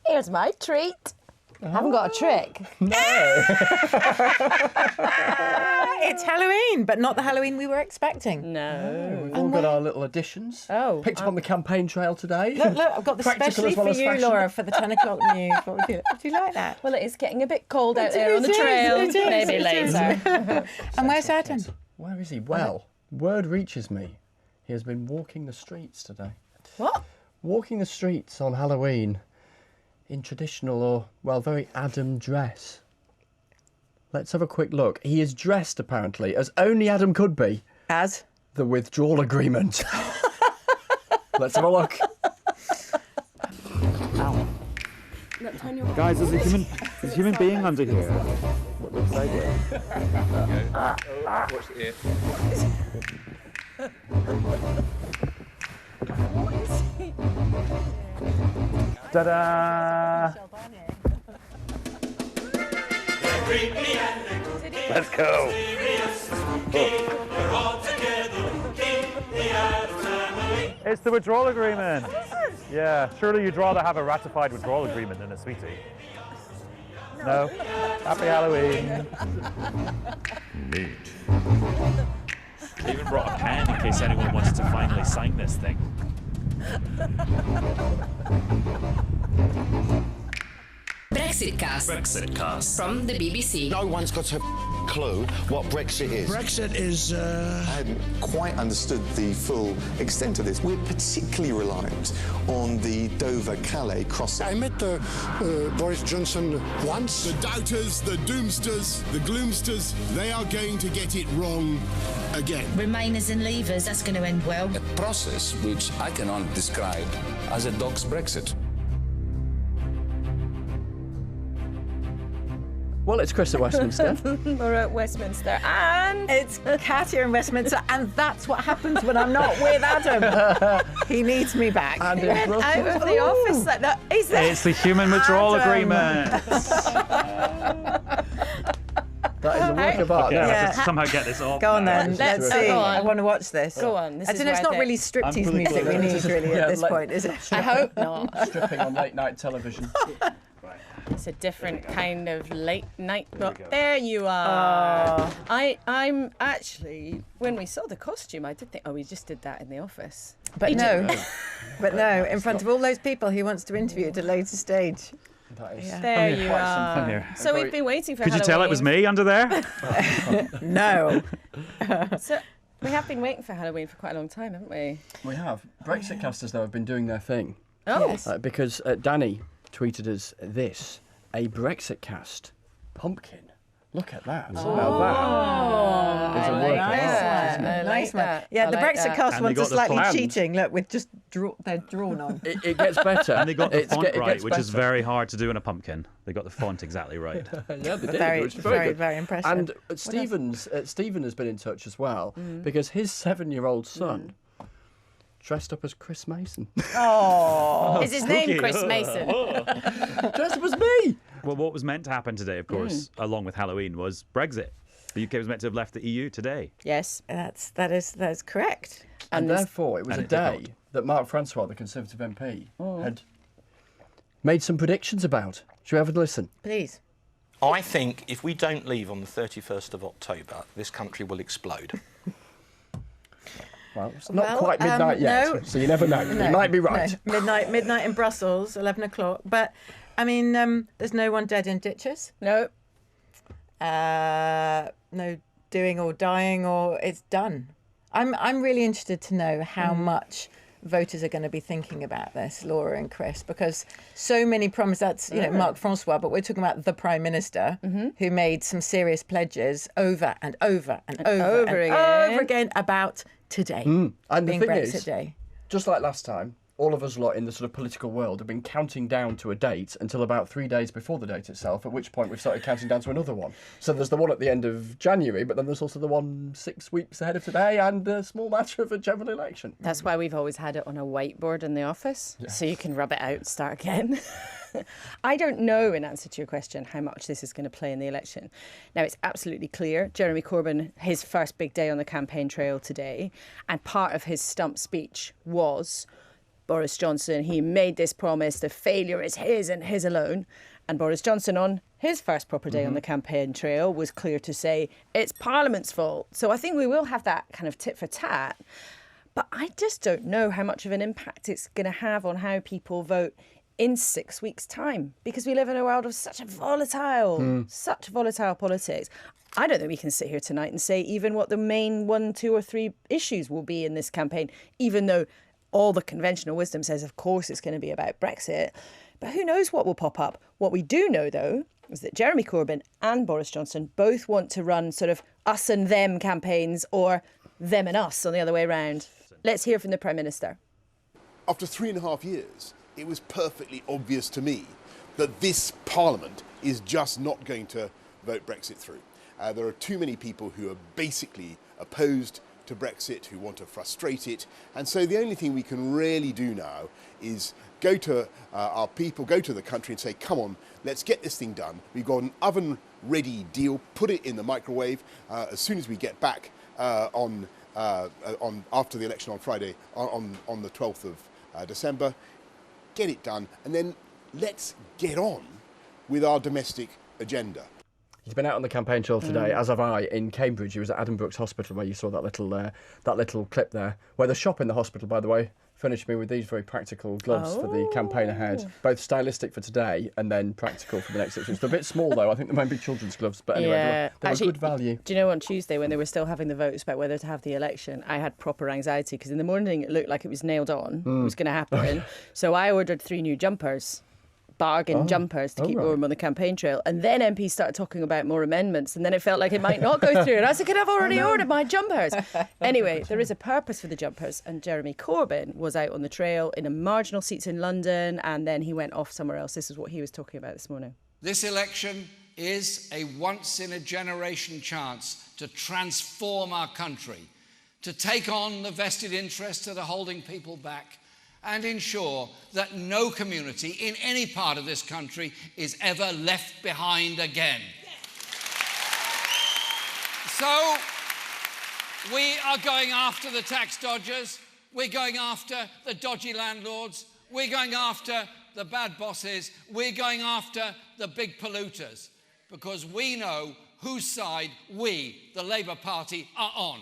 Here's my treat. I haven't got a trick. No. It's Halloween, but not the Halloween we were expecting. No. We've all got our little additions. Oh, Picked up on the campaign trail today. Look, I've got this Practical especially as well for as you, fashion. Laura, for the 10 o'clock news. What would you like that? Well, it is getting a bit cold out It there on the is, trail. it is, Maybe it is. later. And where's Adam? Where is he? Well, word reaches me. He has been walking the streets today. What? Walking the streets on Halloween in traditional or, well, very Adam dress. Let's have a quick look. He is dressed, apparently, as only Adam could be. As? The withdrawal agreement. Let's have a look. Ow. Guys, there's a human being under here. What looks like it? Watch the ear. Ta-da! Let's go. It's the withdrawal agreement. Yeah, surely you'd rather have a ratified withdrawal agreement than a sweetie. No? Happy Halloween. Neat. They even brought a pen in case anyone wanted to finally sign this thing. Brexitcast from the BBC. No one's got a clue what Brexit is. Brexit is... I hadn't quite understood the full extent of this. We're particularly reliant on the Dover-Calais crossing. I met Boris Johnson once. The doubters, the doomsters, the gloomsters, they are going to get it wrong again. Remainers and leavers, that's going to end well. A process which I can only describe as a dog's Brexit. Well, it's Chris at Westminster. We're at Westminster and... It's Katia in Westminster, and that's what happens when I'm not with Adam. He needs me back. And He went out of the office like that. Is it? It's the human withdrawal Adam. agreement. That is a work of art. Okay, now. I Yeah. have to somehow get this off. Go on now. then, Let's let's see. go on. I want to watch this. Go on, this I is don't know, it's where not really I'm striptease really music we close. need really Yeah, at this like- point, is it? I hope not. Stripping on late night television. It's a different kind of late night book. There you are. I'm actually, when we saw the costume, I did think, oh, we just did that in the office. But no, but no, in front of all those people he wants to interview at a later stage. That is There you quite are. something. Here. So we've been waiting for Could you tell it was Halloween. me under there? No. So we have been waiting for Halloween for quite a long time, haven't we? We have. Brexitcasters, though, have been doing their thing. Oh, Yes. Because Danny tweeted us this, a Brexitcast pumpkin. Look at that. Now that is a work of art, isn't it? I like Nice one. that. Yeah, I the like Brexit that. cast And they ones got are the slightly font. cheating. Look, with just they're drawn on. It gets better. And they got the font it right, gets which is better. very hard to do in a pumpkin. They got the font exactly right. Yeah, they did, Very, which is very, very, good. very impressive. And Stephen has been in touch as well because his 7-year-old son dressed up as Chris Mason. Oh, Is his name Chris Mason? Dressed up as me. Well, what was meant to happen today, of course, along with Halloween, was Brexit. The UK was meant to have left the EU today. Yes. that is correct. And this- therefore, it was And a it did day not. that Mark Francois, the Conservative MP, had made some predictions about. Shall we have a listen? Please. I think if we don't leave on the 31st of October, this country will explode. Well, it's not Well, quite midnight yet, no. so you never know. No, You might be right. no. Midnight in Brussels, 11 o'clock. But, I mean, there's no one dead in ditches. No. No doing or dying, or it's done. I'm really interested to know how much voters are going to be thinking about this, Laura and Chris, because so many promises. That's Marc Francois, but we're talking about the Prime Minister who made some serious pledges over and over and over again about today And the being thing Brexit is, Day. just like last time, all of us lot in the sort of political world have been counting down to a date until about 3 days before the date itself, at which point we've started counting down to another one. So there's the one at the end of January, but then there's also the one 6 weeks ahead of today and a small matter of a general election. That's why we've always had it on a whiteboard in the office, so you can rub it out and start again. I don't know, in answer to your question, how much this is going to play in the election. Now, it's absolutely clear. Jeremy Corbyn, his first big day on the campaign trail today, and part of his stump speech was Boris Johnson. He made this promise, the failure is his and his alone. And Boris Johnson, on his first proper day on the campaign trail, was clear to say it's Parliament's fault. So I think we will have that kind of tit for tat. But I just don't know how much of an impact it's going to have on how people vote in 6 weeks' time, because we live in a world of such volatile politics. I don't think we can sit here tonight and say even what the main 1, 2 or 3 issues will be in this campaign, even though all the conventional wisdom says, of course, it's going to be about Brexit. But who knows what will pop up? What we do know, though, is that Jeremy Corbyn and Boris Johnson both want to run sort of us and them campaigns, or them and us on the other way around. Let's hear from the Prime Minister. After 3.5 years, it was perfectly obvious to me that this Parliament is just not going to vote Brexit through. There are too many people who are basically opposed to Brexit, who want to frustrate it. And so the only thing we can really do now is go to our people, go to the country and say, come on, let's get this thing done. We've got an oven-ready deal, put it in the microwave as soon as we get back after the election on Friday, on the 12th of December. Get it done, and then let's get on with our domestic agenda. He's been out on the campaign trail today, as have I, in Cambridge. He was at Adam Brooks Hospital, where you saw that little clip there, where the shop in the hospital, by the way, furnished me with these very practical gloves for the campaign ahead, both stylistic for today and then practical for the next 6 weeks. They're a bit small, though. I think they might be children's gloves, but anyway, they were good value. Do you know, on Tuesday, when they were still having the votes about whether to have the election, I had proper anxiety, because in the morning it looked like it was nailed on, it was going to happen. So I ordered 3 new jumpers. Bargain jumpers to keep warm on the campaign trail. And then MPs started talking about more amendments, and then it felt like it might not go through. And I said, I've already ordered my jumpers. Anyway, there is a purpose for the jumpers, and Jeremy Corbyn was out on the trail in a marginal seats in London, and then he went off somewhere else. This is what he was talking about this morning. This election is a once-in-a-generation chance to transform our country, to take on the vested interests that are holding people back, and ensure that no community in any part of this country is ever left behind again. So we are going after the tax dodgers, we're going after the dodgy landlords, we're going after the bad bosses, we're going after the big polluters, because we know whose side we, the Labour Party, are on.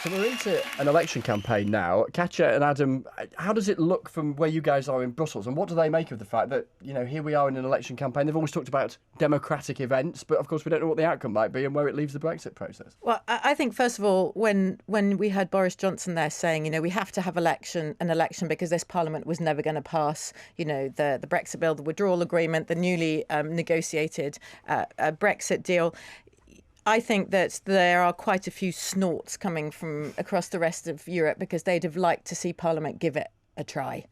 So we're into an election campaign now. Katja and Adam, how does it look from where you guys are in Brussels? And what do they make of the fact that, here we are in an election campaign? They've always talked about democratic events, but of course we don't know what the outcome might be and where it leaves the Brexit process. Well, I think, first of all, when we heard Boris Johnson there saying, we have to have an election because this Parliament was never going to pass, the Brexit bill, the withdrawal agreement, the newly negotiated Brexit deal, I think that there are quite a few snorts coming from across the rest of Europe, because they'd have liked to see Parliament give it a try,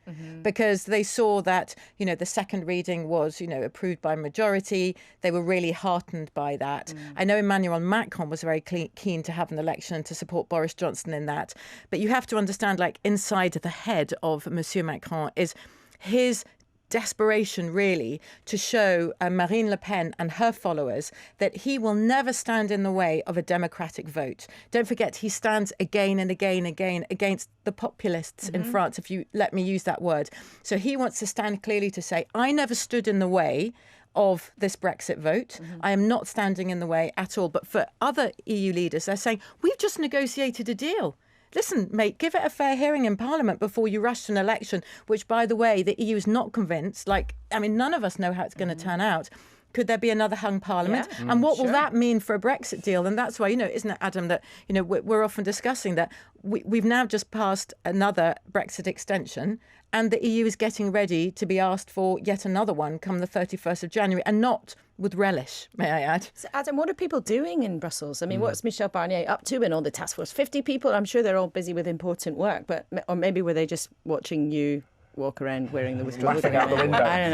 because they saw that, the second reading was, approved by majority. They were really heartened by that. I know Emmanuel Macron was very keen to have an election and to support Boris Johnson in that. But you have to understand, inside the head of Monsieur Macron is his desperation, really, to show Marine Le Pen and her followers that he will never stand in the way of a democratic vote. Don't forget, he stands again and again against the populists in France, if you let me use that word. So he wants to stand clearly to say, I never stood in the way of this Brexit vote. I am not standing in the way at all. But for other EU leaders, they're saying, we've just negotiated a deal. Listen, mate, give it a fair hearing in Parliament before you rush to an election, which, by the way, the EU is not convinced. None of us know how it's going to turn out. Could there be another hung Parliament? Yeah. And what will that mean for a Brexit deal? And that's why, isn't it, Adam, that, we're often discussing that we've now just passed another Brexit extension, and the EU is getting ready to be asked for yet another one come the 31st of January, and not with relish, may I add. So, Adam, what are people doing in Brussels? I mean, what's Michel Barnier up to and all the task force? 50 people? I'm sure they're all busy with important work, or maybe were they just watching you walk around wearing the withdrawal agreement? Out the window. I don't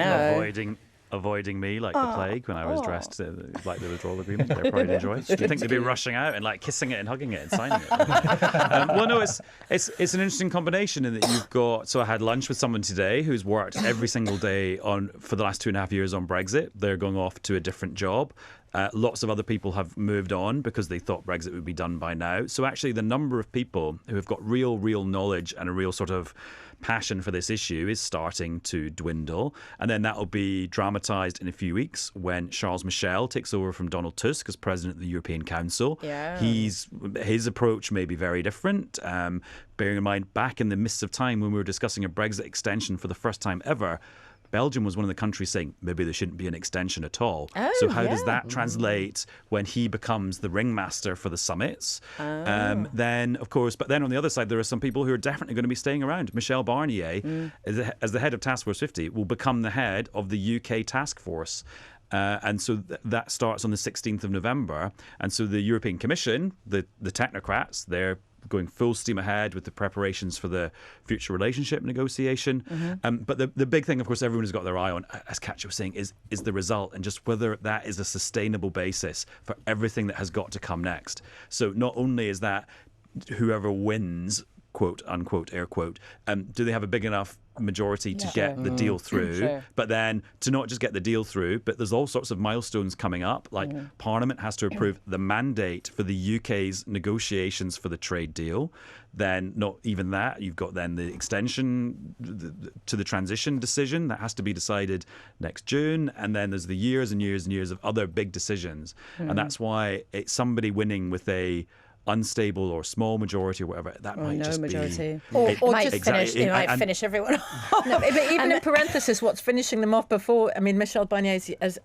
know. Avoiding me like the plague when I was dressed like the withdrawal agreement. They probably enjoy. Do you think they'd be rushing out and kissing it and hugging it and signing it? Well, no, it's an interesting combination in that you've got. So I had lunch with someone today who's worked every single day for the last 2.5 years on Brexit. They're going off to a different job. Lots of other people have moved on because they thought Brexit would be done by now. So actually the number of people who have got real knowledge and a real sort of passion for this issue is starting to dwindle. And then that will be dramatised in a few weeks when Charles Michel takes over from Donald Tusk as president of the European Council. Yeah. His approach may be very different. Bearing in mind, back in the midst of time when we were discussing a Brexit extension for the first time ever, Belgium was one of the countries saying maybe there shouldn't be an extension at all. So how does that translate when he becomes the ringmaster for the summits? Then, of course, but then on the other side, there are some people who are definitely going to be staying around. Michel Barnier, as the head of Task Force 50, will become the head of the UK task force. And so that starts on the 16th of November. And so the European Commission, the technocrats, they're going full steam ahead with the preparations for the future relationship negotiation. But the big thing, of course, everyone has got their eye on, as Katja was saying, is the result and just whether that is a sustainable basis for everything that has got to come next. So not only is that whoever wins, quote unquote, air quote, do they have a big enough majority to get the deal through, but then to not just get the deal through, but there's all sorts of milestones coming up, like Parliament has to approve the mandate for the UK's negotiations for the trade deal. Then not even that, you've got then the extension to the transition decision that has to be decided next June, and then there's the years and years and years of other big decisions. And that's why it's somebody winning with a unstable or small majority or whatever, that might no just majority. Be... Or might just finish, it might finish everyone off. No, but even in parenthesis, what's finishing them off before, I mean, Michel Barnier, as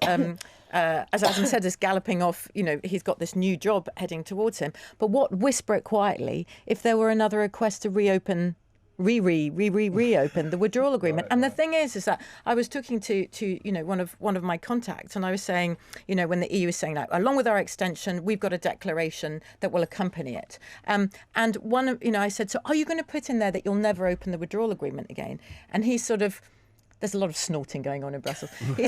Adam said, is galloping off, he's got this new job heading towards him. But whisper it quietly, if there were another request to reopen the withdrawal agreement. And the thing is that I was talking to one of my contacts, and I was saying, when the EU is saying that, along with our extension, we've got a declaration that will accompany it. And I said, so are you going to put in there that you'll never open the withdrawal agreement again? And he sort of, there's a lot of snorting going on in Brussels. He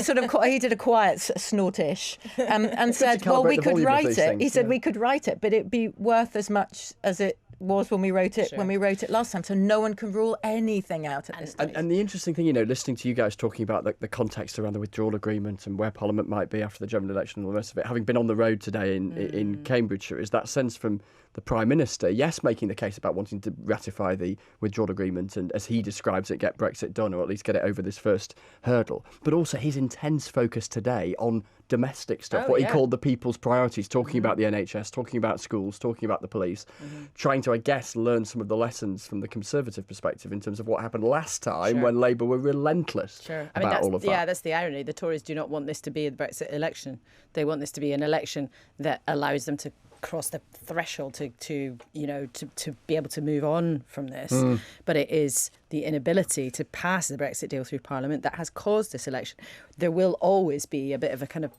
did a quiet snortish and said, well, we could write it. He said we could write it, but it'd be worth as much as it was when we wrote it last time. So no one can rule anything out at this stage. And the interesting thing, listening to you guys talking about the context around the withdrawal agreement and where Parliament might be after the general election and all the rest of it, having been on the road today in Cambridgeshire, is that sense from the Prime Minister, yes, making the case about wanting to ratify the withdrawal agreement and, as he describes it, get Brexit done, or at least get it over this first hurdle, but also his intense focus today on domestic stuff, he called the people's priorities, talking about the NHS, talking about schools, talking about the police, trying to, I guess, learn some of the lessons from the Conservative perspective in terms of what happened last time when Labour were relentless about all of that. Yeah, that's the irony. The Tories do not want this to be a Brexit election. They want this to be an election that allows them to cross the threshold to be able to move on from this. But it is the inability to pass the Brexit deal through Parliament that has caused this election. There will always be a bit of a kind of,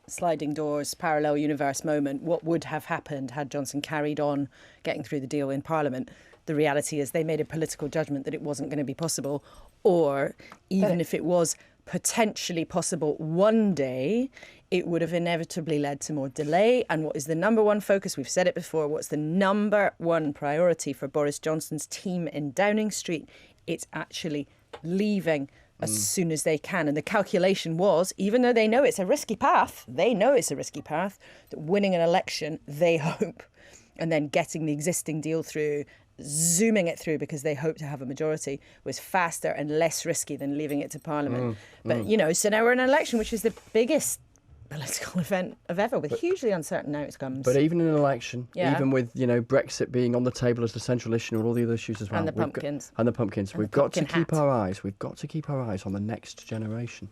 sliding doors, parallel universe moment. What would have happened had Johnson carried on getting through the deal in Parliament? The reality is they made a political judgment that it wasn't going to be possible, or even if it was potentially possible one day, it would have inevitably led to more delay. And what is the number one focus? We've said it before. What's the number one priority for Boris Johnson's team in Downing Street? It's actually leaving as soon as they can. And the calculation was, even though they know it's a risky path, that winning an election, they hope, and then getting the existing deal through, zooming it through because they hope to have a majority, was faster and less risky than leaving it to Parliament. But, so now we're in an election, which is the biggest political event of ever, with hugely uncertain outcomes. But even in an election, even with Brexit being on the table as the central issue and all the other issues as well, and the pumpkins, we've got to keep our eyes on the next generation,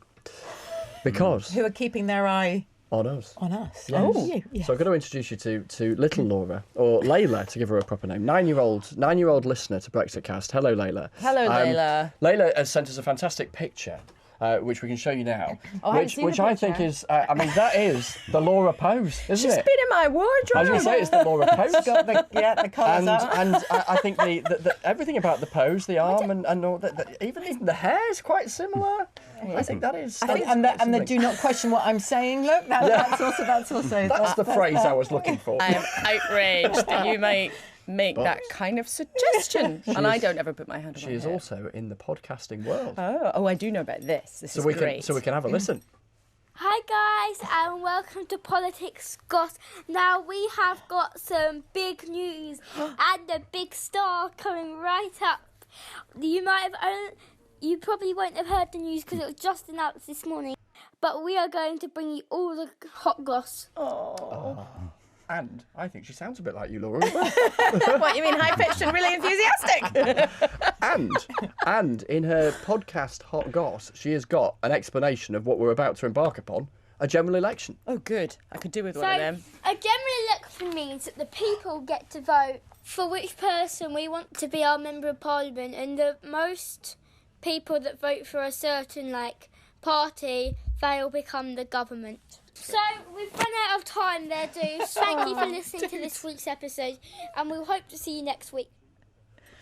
because who are keeping their eye on us. Yes. Oh, yes. So I've got to introduce you to little Laura, or Layla, to give her a proper name. 9-year-old listener to Brexitcast. Hello, Layla. Hello, Layla. Layla has sent us a fantastic picture, which we can show you now. Which I think is, that is the Laura pose, isn't it? She's been in my wardrobe. I was going to say it's the Laura pose. Got the colours up. And I think the everything about the pose, the arm, and all that, even the hair is quite similar. I think that is. And the do not question what I'm saying. Look, that's also. That's the phrase I was looking for. I am outraged that you might make that kind of suggestion. And I don't ever put my hand on my head. She is also in the podcasting world. Oh, I do know about this. This is great. So we can have a listen. Hi guys, and welcome to Politics Scott. Now we have got some big news and a big star coming right up. You probably won't have heard the news because it was just announced this morning. But we are going to bring you all the hot goss. Oh. And I think she sounds a bit like you, Laura. What, you mean high-pitched and really enthusiastic? and in her podcast Hot Goss, she has got an explanation of what we're about to embark upon, a general election. Oh, good. I could do with one of them. A general election means that the people get to vote for which person we want to be our Member of Parliament, and the most people that vote for a certain, party, they'll become the government. So, we've run out of time there, dudes. Thank you for listening to this week's episode, and we'll hope to see you next week.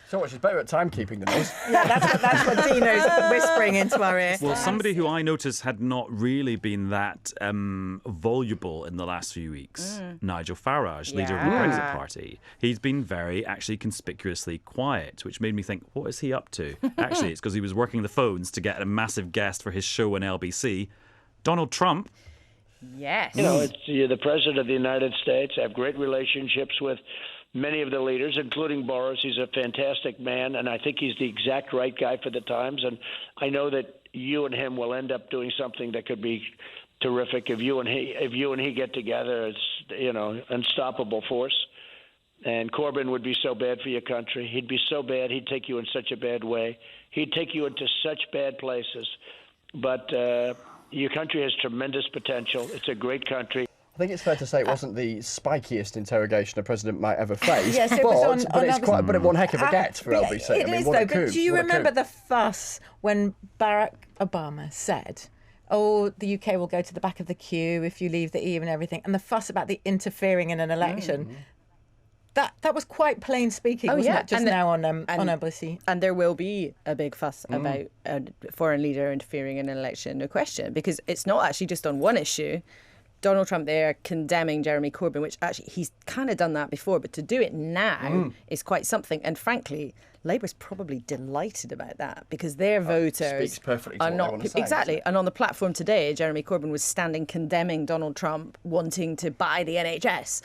So what, she's better at timekeeping than us. Yeah, that's what Dino's whispering into our ear. Well, somebody who I noticed had not really been that voluble in the last few weeks, Nigel Farage, leader of the Brexit Party. He's been very, actually, conspicuously quiet, which made me think, what is he up to? Actually, it's because he was working the phones to get a massive guest for his show on LBC, Donald Trump. Yes. You know, you're the President of the United States. I have great relationships with many of the leaders, including Boris. He's a fantastic man, and I think he's the exact right guy for the times. And I know that you and him will end up doing something that could be terrific. If you and he get together, it's unstoppable force. And Corbyn would be so bad for your country. He'd be so bad. He'd take you in such a bad way. He'd take you into such bad places. But your country has tremendous potential. It's a great country. I think it's fair to say it wasn't the spikiest interrogation a president might ever face, yes, but it one heck of a get for LBC. It is, though. But do you remember the fuss when Barack Obama said, "Oh, the UK will go to the back of the queue if you leave the EU and everything," and the fuss about the interfering in an election? That was quite plain speaking, wasn't it? Just now on LBC. And there will be a big fuss about a foreign leader interfering in an election, no question, because it's not actually just on one issue. Donald Trump there condemning Jeremy Corbyn, which actually he's kind of done that before, but to do it now is quite something. And frankly, Labour's probably delighted about that because their voters speaks perfectly to are what not they want to say, exactly. And on the platform today, Jeremy Corbyn was standing condemning Donald Trump wanting to buy the NHS.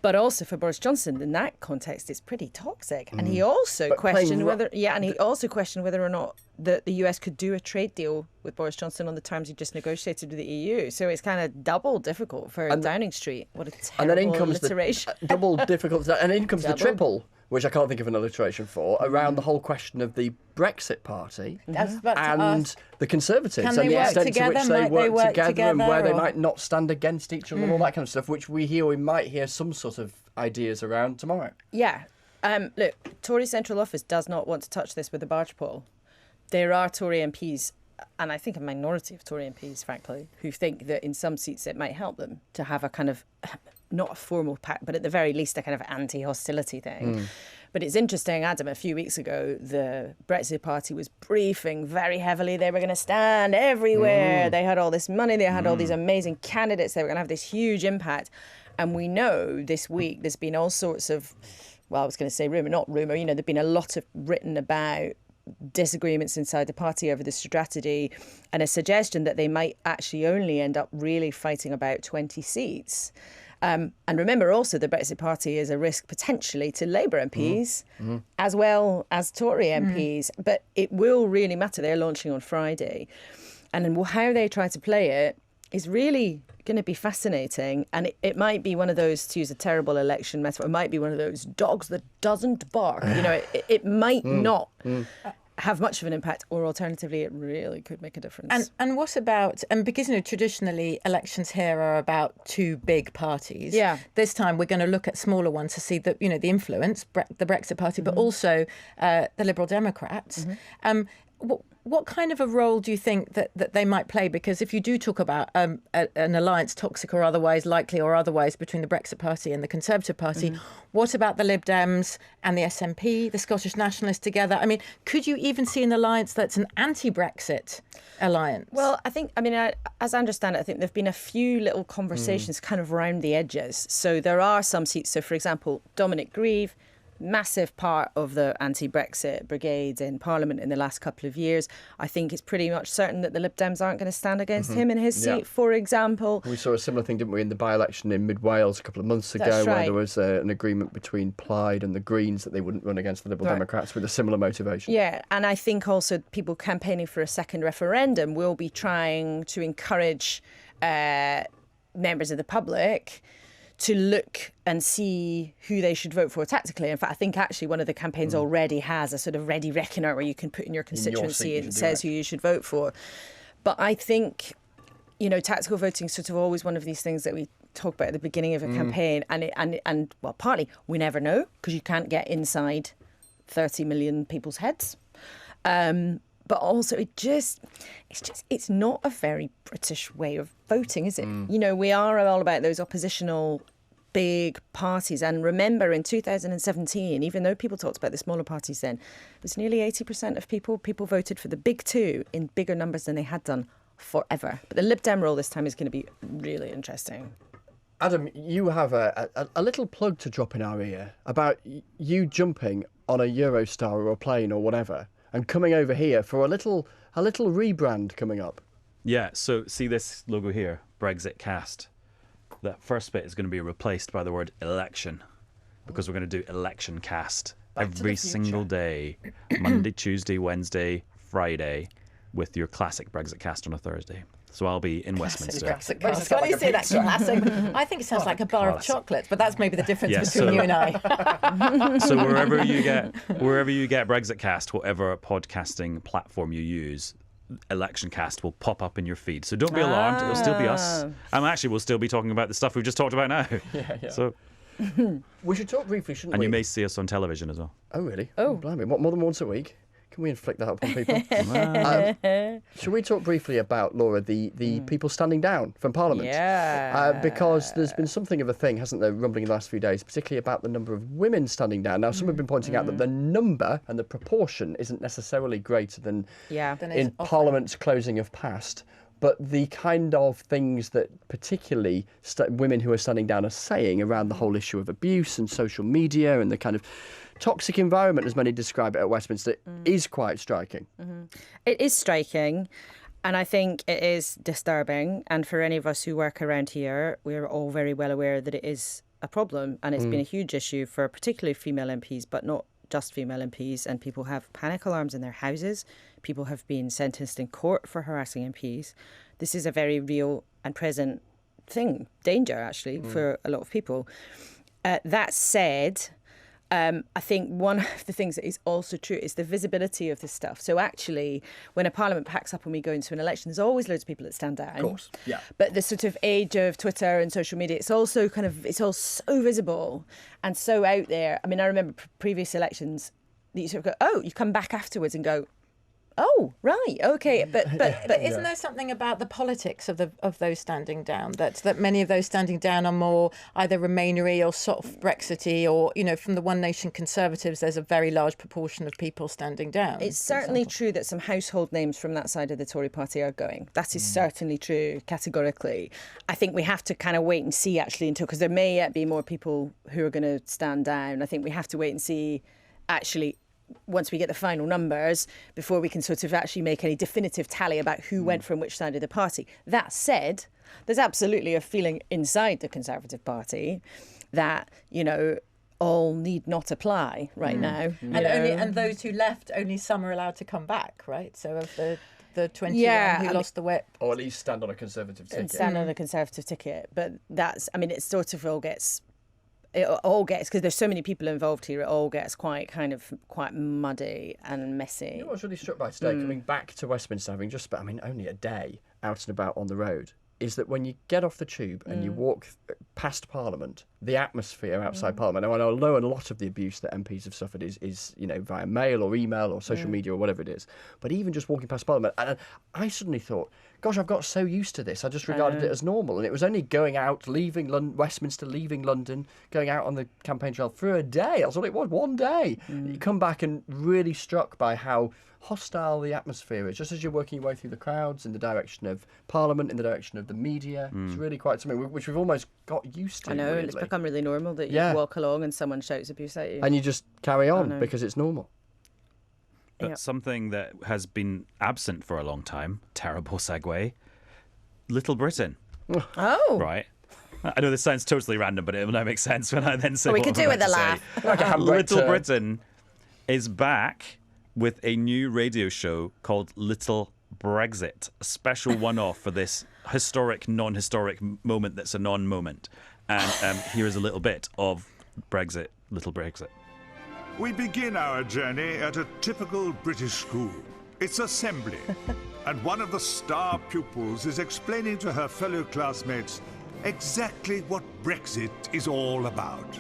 But also for Boris Johnson, in that context, it's pretty toxic. And he also questioned whether or not the US could do a trade deal with Boris Johnson on the terms he just negotiated with the EU. So it's kind of double difficult for Downing Street. What a terrible alliteration. Double difficult. And in comes the triple, which I can't think of an alliteration for, around the whole question of the Brexit Party and the Conservatives and the extent to which they work together and where they might not stand against each other and all that kind of stuff, which we might hear some sort of ideas around tomorrow. Yeah. Look, Tory Central Office does not want to touch this with a barge pole. There are Tory MPs, and I think a minority of Tory MPs, frankly, who think that in some seats it might help them to have a kind of, not a formal pact, but at the very least a kind of anti-hostility thing. But it's interesting, Adam, a few weeks ago, the Brexit Party was briefing very heavily. They were going to stand everywhere. They had all this money. They had all these amazing candidates. They were going to have this huge impact. And we know this week there's been all sorts of, well, I was going to say rumour, not rumour, there've been a lot of written about disagreements inside the party over the strategy and a suggestion that they might actually only end up really fighting about 20 seats. And remember also the Brexit Party is a risk potentially to Labour MPs as well as Tory MPs. But it will really matter. They're launching on Friday. And how they try to play it is really going to be fascinating. And it might be one of those, to use a terrible election metaphor, it might be one of those dogs that doesn't bark. It might not have much of an impact, or alternatively, it really could make a difference. And what about, because traditionally elections here are about two big parties. Yeah. This time we're going to look at smaller ones to see the the Brexit Party, but also the Liberal Democrats. What kind of a role do you think that they might play? Because if you do talk about an alliance, toxic or otherwise, likely or otherwise, between the Brexit Party and the Conservative Party, what about the Lib Dems and the SNP, the Scottish Nationalists together? I mean, could you even see an alliance that's an anti-Brexit alliance? Well, as I understand it, I think there have been a few little conversations kind of around the edges. So there are some seats. So, for example, Dominic Grieve, massive part of the anti-Brexit brigade in Parliament in the last couple of years. I think it's pretty much certain that the Lib Dems aren't going to stand against him in his seat, for example. We saw a similar thing, didn't we, in the by-election in Mid-Wales a couple of months ago, where there was an agreement between Plaid and the Greens that they wouldn't run against the Liberal Democrats with a similar motivation. Yeah, and I think also people campaigning for a second referendum will be trying to encourage members of the public to look and see who they should vote for tactically. In fact, I think actually one of the campaigns already has a sort of ready reckoner where you can put in your constituency and it says who you should vote for. But I think, you know, tactical voting is sort of always one of these things that we talk about at the beginning of a campaign. And well, partly we never know because you can't get inside 30 million people's heads. But also it's not a very British way of voting, is it? You know, we are all about those oppositional big parties. And remember, in 2017, even though people talked about the smaller parties then, it was nearly 80% of people voted for the big two in bigger numbers than they had done forever. But the Lib Dem role this time is going to be really interesting. Adam, you have a little plug to drop in our ear about you jumping on a Eurostar or a plane or whatever and coming over here for a little rebrand coming up. Yeah, so see this logo here, Brexitcast. That first bit is going to be replaced by the word election because we're going to do election cast every single day, Monday, Tuesday, Wednesday, Friday, with your classic Brexitcast on a Thursday. So I'll be in Westminster. It's funny you say that classic. I think it sounds like a bar of chocolate, but that's maybe the difference between you and I. So wherever you get Brexitcast, whatever podcasting platform you use, Election Cast will pop up in your feed. So don't be alarmed; it'll still be us. Actually, we'll still be talking about the stuff we've just talked about now. Yeah. So we should talk briefly, shouldn't we? And you may see us on television as well. Oh, really? Oh, blimey! What, more than once a week? Can we inflict that upon people? Should we talk briefly about, Laura, the people standing down from Parliament? Yeah. Because there's been something of a thing, hasn't there, rumbling in the last few days, particularly about the number of women standing down. Now, some have been pointing out that the number and the proportion isn't necessarily greater than in Parliament's closing of past. But the kind of things that particularly women who are standing down are saying around the whole issue of abuse and social media and the kind of toxic environment, as many describe it at Westminster, is quite striking. It is striking, and I think it is disturbing. And for any of us who work around here, we're all very well aware that it is a problem, and it's been a huge issue for particularly female MPs, but not just female MPs. And people have panic alarms in their houses. People have been sentenced in court for harassing MPs. This is a very real and present danger, actually, for a lot of people. That said, I think one of the things that is also true is the visibility of this stuff. So actually, when a parliament packs up and we go into an election, there's always loads of people that stand down. Of course, yeah. But the sort of age of Twitter and social media, it's also it's all so visible and so out there. I mean, I remember previous elections that you sort of go, oh, you come back afterwards and go, oh, right, okay, but isn't there something about the politics of those standing down that many of those standing down are more either Remainery or soft Brexity, or from the One Nation Conservatives, there's a very large proportion of people standing down. It's certainly true that some household names from that side of the Tory party are going. That is certainly true, categorically. I think we have to kind of wait and see actually because there may yet be more people who are going to stand down. I think we have to wait and see actually once we get the final numbers before we can sort of actually make any definitive tally about who went from which side of the party. That said, there's absolutely a feeling inside the Conservative Party that, all need not apply right now. And those who left, only some are allowed to come back, right? So of the 21 who lost the whip. Or at least stand on a Conservative ticket. Stand on a Conservative ticket. But it sort of all gets... It all gets, because there's so many people involved here, it all gets quite muddy and messy. You know what I was really struck by today, coming back to Westminster, having just only a day out and about on the road, is that when you get off the tube and you walk past Parliament, the atmosphere outside Parliament, I know a lot of the abuse that MPs have suffered is via mail or email or social media or whatever it is, but even just walking past Parliament, and I suddenly thought, gosh, I've got so used to this. I just regarded it as normal. And it was only going out, leaving Westminster, leaving London, going out on the campaign trail for a day. That's all it was, one day. You come back and really struck by how hostile the atmosphere is, just as you're working your way through the crowds in the direction of Parliament, in the direction of the media. It's really quite something which we've almost got used to. I know, really. it's become really normal that you walk along and someone shouts abuse at you. And you just carry on no. because it's normal. But something that has been absent for a long time, terrible segue, Little Britain. Oh. Right. I know this sounds totally random, but it will now make sense when I then say we what could I'm do with about a to laugh. say. Like a handbrake Little turn. Britain is back with a new radio show called Little Brexit, a special one-off for this historic, non-historic moment that's a non-moment. And here is a little bit of Brexit, Little Brexit. We begin our journey at a typical British school. It's assembly, and one of the star pupils is explaining to her fellow classmates exactly what Brexit is all about.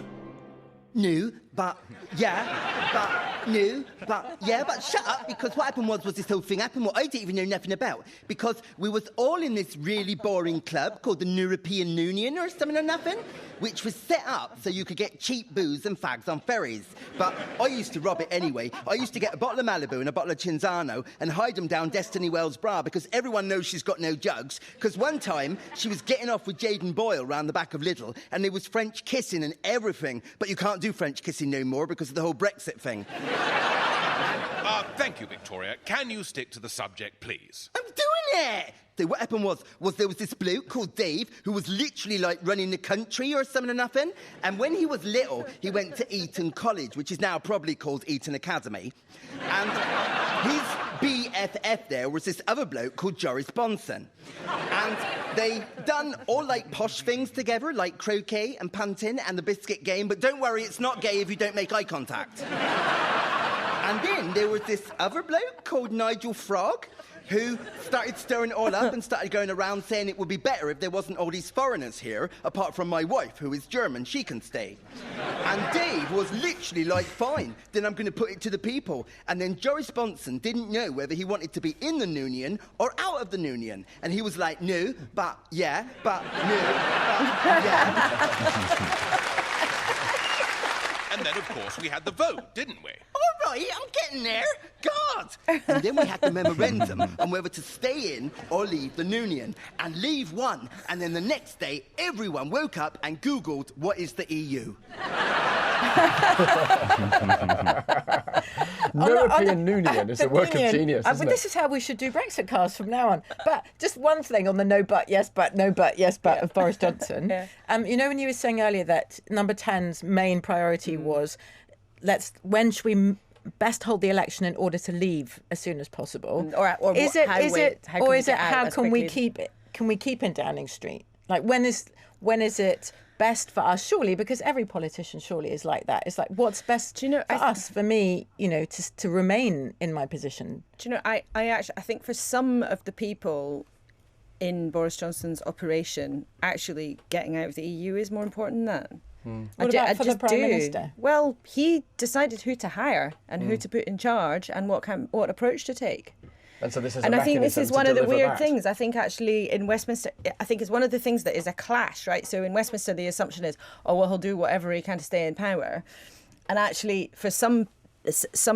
No, but yeah, but no, but yeah, but shut up, because what happened was this whole thing happened what I didn't even know nothing about, because we was all in this really boring club called the European Union or something or nothing, which was set up so you could get cheap booze and fags on ferries. But I used to rob it anyway. I used to get a bottle of Malibu and a bottle of Cinzano and hide them down Destiny Wells' bra because everyone knows she's got no jugs. Because one time she was getting off with Jaden Boyle round the back of Lidl and there was French kissing and everything. But you can't do French kissing no more because of the whole Brexit thing. Thank you, Victoria. Can you stick to the subject, please? I'm doing it! So what happened was there was this bloke called Dave who was literally like running the country or something or nothing. And when he was little, he went to Eton College, which is now probably called Eton Academy. And his BFF there was this other bloke called Joris Bonson. And they done all like posh things together, like croquet and punting and the biscuit game. But don't worry, it's not gay if you don't make eye contact. And then there was this other bloke called Nigel Frog, who started stirring it all up and started going around saying it would be better if there wasn't all these foreigners here, apart from my wife, who is German, she can stay. And Dave was literally like, fine, then I'm going to put it to the people. And then Joris Bonson didn't know whether he wanted to be in the Union or out of the Union. And he was like, no, but yeah, but no, but yeah. And then, of course, we had the vote, didn't we? All right, I'm getting there. God! And then we had the memorandum on whether to stay in or leave the Union. And leave won. And then the next day, everyone woke up and Googled, what is the EU? European Union is a work of genius, isn't it? This is how we should do Brexit cast from now on. But just one thing on the no but, yes but, no but, yes but of Boris Johnson. You know when you were saying earlier that number 10's main priority was when should we best hold the election in order to leave as soon as possible? How can we keep in Downing Street? Like when is it best for us? Surely, because every politician surely is like that. It's like, what's best for me, to remain in my position? Do you know, I think for some of the people in Boris Johnson's operation, actually getting out of the EU is more important than that. What about for the Prime Minister? Well, he decided who to hire and who to put in charge and what approach to take. And so this is I think this is one of the weird things. I think actually in Westminster, I think it's one of the things that is a clash, right? So in Westminster, the assumption is, oh, well, he'll do whatever he can to stay in power. And actually, for some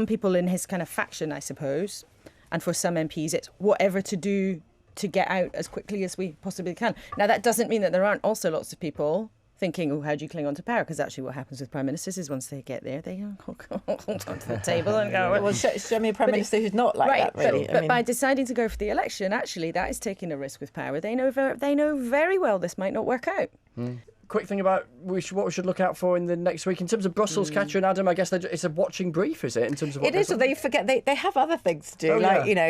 people in his kind of faction, I suppose, and for some MPs, it's whatever to do to get out as quickly as we possibly can. Now, that doesn't mean that there aren't also lots of people thinking, oh, how do you cling on to power? Because actually what happens with prime ministers is once they get there, they hold onto the table and go... Well, show me a prime minister who's not like that, really. But by deciding to go for the election, actually, that is taking a risk with power. They know very well this might not work out. Quick thing about what we should look out for in the next week in terms of Brussels, Katya and Adam. I guess it's a watching brief, is it? In terms of what it is, or they forget they have other things to do,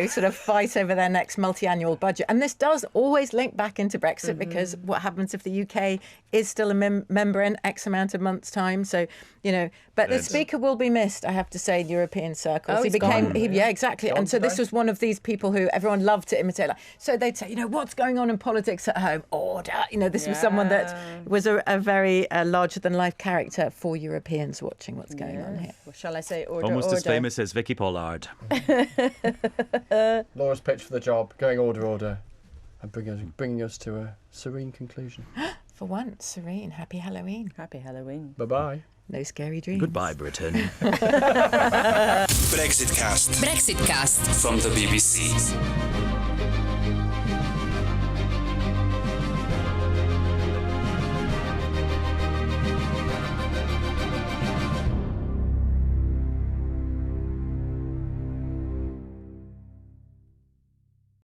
sort of fight over their next multi-annual budget. And this does always link back into Brexit because what happens if the UK is still a member in X amount of months' time? So but the Speaker will be missed, I have to say, in European circles. He became, exactly. And so this was one of these people who everyone loved to imitate. So they'd say, what's going on in politics at home? Order. This was someone that was a very larger-than-life character for Europeans watching what's going on here. Well, shall I say order? Almost as famous as Vicky Pollard. Laura's pitch for the job, going order, and bringing us to a serene conclusion. For once, serene. Happy Halloween. Happy Halloween. Bye-bye. No scary dreams. Goodbye, Britain. Brexitcast. Brexitcast. From the BBC.